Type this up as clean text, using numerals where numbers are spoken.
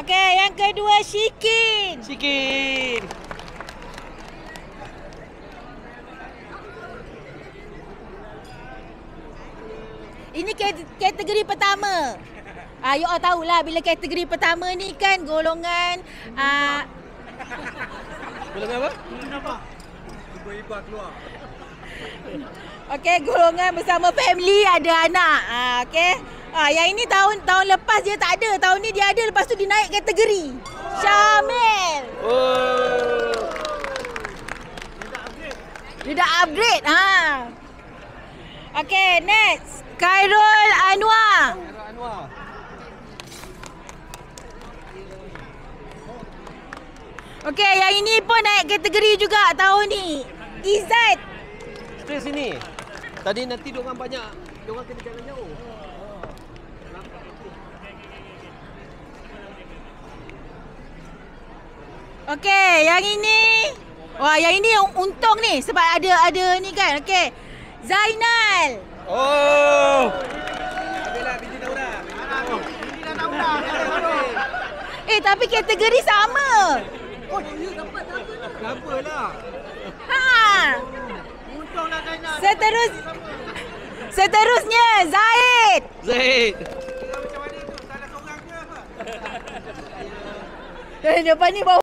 Okey, yang kedua Shikin. Shikin. Ini kategori pertama. You all tahulah bila kategori pertama ni kan golongan Golongan apa? Ibu-ibu keluar. okey, golongan bersama family ada anak. Okey. Yang ini tahun lepas dia tak ada. Tahun ni dia ada, lepas tu dia naik kategori. Syamil. Oh. Dia dah upgrade. Okey, next. Khairul Anwar. Anwar. Okey, yang ini pun naik kategori juga tahun ni. Izzat. Stay sini. Tadi nanti diorang banyak. Diorang kena jalan jauh. Okey, yang ini. Wah, yang ini untung ni sebab ada ni kan. Okey. Zainal. Oh. Adalah binti Daura. Binti Daura. Tapi kategori sama. Oh, you dapat lah. Untunglah Zainal. Seterusnya Zaid. Zaid. Macam mana tu? Salah seorang ke apa? Depan ni bawah.